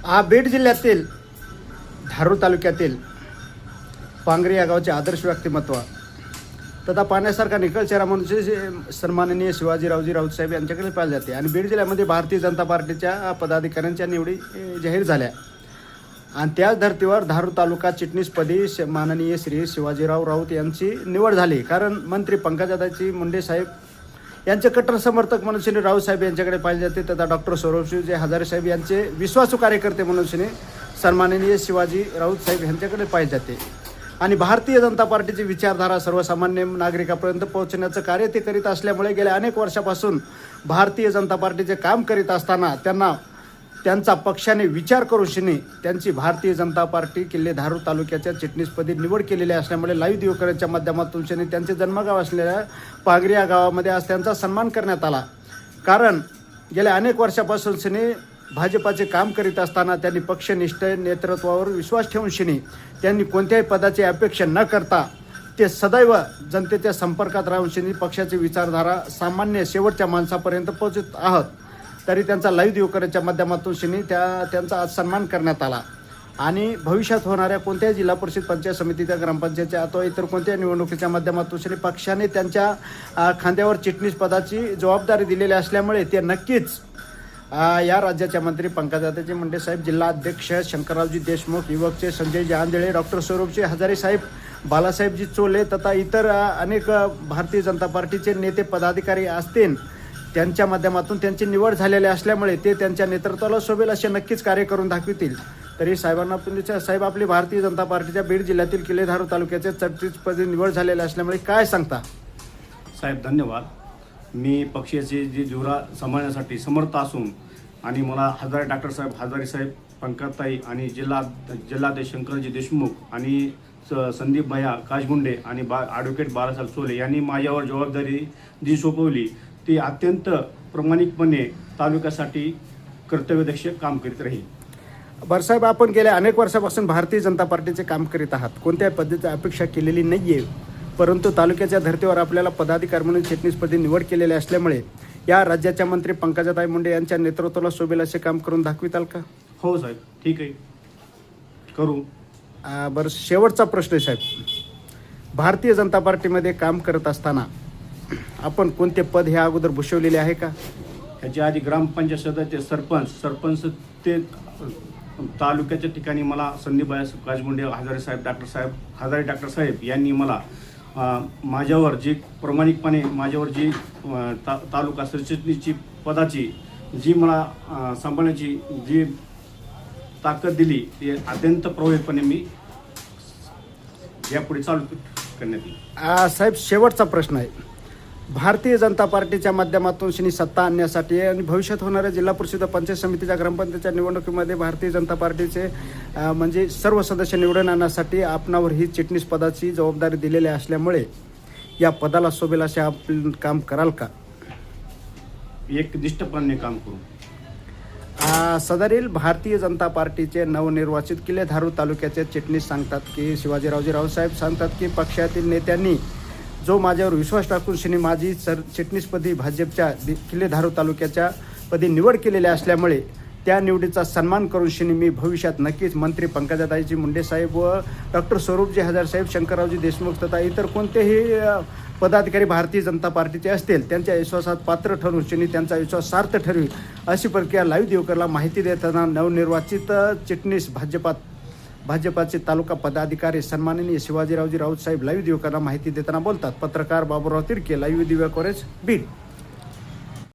बीड जिल्ह्यातील धारूर तालुक्यातील पांगरी या गावचे आदर्श व्यक्तिमत्व तथा पाहण्यासारखा निखळ चेहरा म्हणून सन्माननीय शिवाजीरावजी राऊत साहेब यांच्याकडे पाहिले जाते आणि बीड जिल्ह्यामध्ये भारतीय जनता पार्टीच्या पदाधिकाऱ्यांच्या निवडी जाहीर झाल्या आणि त्याच धर्तीवर धारूर तालुका चिटणीसपदी माननीय श्री शिवाजीराव राऊत यांची निवड झाली. कारण मंत्री पंकजाताई मुंडे साहेब यांचे कट्टर समर्थक म्हणून श्री राऊत साहेब यांच्याकडे पाहिले जाते तथा डॉक्टर सौरभजी हजारे साहेब यांचे विश्वासू कार्यकर्ते म्हणून श्री सन्माननीय शिवाजी राऊत साहेब यांच्याकडे पाहिले जाते आणि भारतीय जनता पार्टीची विचारधारा सर्वसामान्य नागरिकांपर्यंत पोहोचण्याचं कार्य ते करीत असल्यामुळे गेल्या अनेक वर्षापासून भारतीय जनता पार्टीचे काम करीत असताना त्यांचा पक्षाने विचार करून शिनी त्यांची भारतीय जनता पार्टी किल्ले धारूर तालुक्याच्या चिटणीसपदी निवड केलेली असल्यामुळे लाईव्ह दिवकरांच्या माध्यमातून शिनी त्यांचे जन्मगाव असलेल्या पांगरी या गावामध्ये आज त्यांचा सन्मान करण्यात आला. कारण गेल्या अनेक वर्षापासून शिनी भाजपाचे काम करीत असताना त्यांनी पक्षनिष्ठ नेतृत्वावर विश्वास ठेवून शिनी त्यांनी कोणत्याही पदाची अपेक्षा न करता ते सदैव जनतेच्या संपर्कात राहून शिनी पक्षाची विचारधारा सामान्य शेवटच्या माणसापर्यंत पोहोचत आहोत. तरी त्यांचा लाईव्ह दिवकरांच्या माध्यमातून शिनी त्यांचा आज सन्मान करण्यात आला आणि भविष्यात होणाऱ्या कोणत्याही जिल्हा परिषद पंचायत समितीच्या ग्रामपंचायतच्या अथवा इतर कोणत्याही निवडणुकीच्या माध्यमातून शिनी पक्षाने त्यांच्या खांद्यावर चिटणीस पदाची जबाबदारी दिलेली असल्यामुळे ते नक्कीच या राज्याच्या मंत्री पंकजाताई मुंडे साहेब, जिल्हा अध्यक्ष शंकररावजी देशमुख, युवकचे संजयजी आंधळे, डॉक्टर सौरभजी हजारे साहेब, बालासाहेबजी चोले तथा इतर अनेक भारतीय जनता पार्टीचे नेते पदाधिकारी असतील त्यांच्या माध्यमातून त्यांची निवड झालेली असल्यामुळे ते त्यांच्या नेतृत्वाला शोभेल असे नक्कीच कार्य करून दाखवितील. तरी साहेब आपली भारतीय जनता पार्टीच्या बीड जिल्ह्यातील किल्ले धारूर तालुक्याचे 33पदी निवड झालेले असल्यामुळे काय सांगता? साहेब धन्यवाद. मी पक्षाची जी जुरा सांभाळण्यासाठी समर्थ असून आणि मला डॉक्टर साहेब हजारे साहेब, पंकजताई आणि जिल्हाध्यक्ष शंकरजी देशमुख आणि संदीप भैया काशगुंडे आणि ॲडव्होकेट बाळासाहेब चोले यांनी माझ्यावर जबाबदारी जी सोपवली ती अत्यंत प्रामाणिकपणे तालुक्यासाठी कर्तव्यदक्ष काम करीत राहील. साहेब, आपण गेल्या अनेक वर्षापासून भारतीय जनता पार्टीचे काम करीत आहात. कोणत्याही पद्धतीची अपेक्षा केलेली नाही आहे, परंतु तालुक्याच्या धर्तीवर आपल्याला पदाधिकारी म्हणून चिटणीसपदी निवड केलेली असल्यामुळे या राज्याच्या मंत्री पंकजाताई मुंडे यांच्या नेतृत्वाला शोभेल असे काम करून दाखविताल का? हो साहेब, ठीक आहे, करू. शेवटचा प्रश्न आहे साहेब, भारतीय जनता पार्टीमध्ये काम करत असताना आपण कोणते पद हे अगोदर भूषवलेले आहे का? ह्याच्या आधी ग्रामपंचायत सदस्य, सरपंच ते तालुक्याच्या ठिकाणी मला संदीप भैया काशगुंडे, डॉक्टर साहेब यांनी मला माझ्यावर जी प्रामाणिकपणे जी तालुका सरचिटणीसची पदाची जी मला सांभाळण्याची जी ताकद दिली ती अत्यंत प्रभावीपणे मी यापुढे चालू करण्यात येईल. साहेब, शेवटचा प्रश्न आहे, भारतीय जनता पार्टीच्या माध्यमातून शिनी सत्ता आणण्यासाठी आणि भविष्यात होणाऱ्या जिल्हा परिषद पंचायत समितीच्या ग्रामपंचायतच्या निवडणुकीमध्ये भारतीय जनता पार्टीचे म्हणजे सर्व सदस्य निवडून आणण्यासाठी आपणावर ही चिटणीस पदाची जबाबदारी दिलेली असल्यामुळे या पदाला शोभेल असे आपण काम कराल का? एक निष्ठपणे काम करू. सदरील भारतीय जनता पार्टीचे नवनिर्वाचित किल्ले धारूर तालुक्याचे चिटणीस सांगतात की शिवाजीरावजी राऊत साहेब सांगतात की पक्षातील नेत्यांनी जो माझ्यावर विश्वास टाकून शिनी माझी चिटणीसपदी भाजपच्या किल्ले धारूर तालुक्याच्या पदी निवड केलेली असल्यामुळे त्या निवडीचा सन्मान करून शिनी मी भविष्यात नक्कीच मंत्री पंकजाताई मुंडे साहेब व डॉक्टर सौरभजी हजारे साहेब, शंकररावजी देशमुख तथा इतर कोणतेही पदाधिकारी भारतीय जनता पार्टीचे असतील त्यांच्या विश्वासात पात्र ठरून शिनी त्यांचा विश्वास सार्थ ठरवी अशी प्रक्रिया लाईव्ह दिवकरला माहिती देताना नवनिर्वाचित चिटणीस भाजपाचे तालुका पदाधिकारी सन्माननीय शिवाजीरावजी राऊत साहेब लाईव्ह दिवकरला माहिती देताना बोलतात. पत्रकार बाबूराव तिरके, लाईव्ह दिव्या कॉरेज, बीड.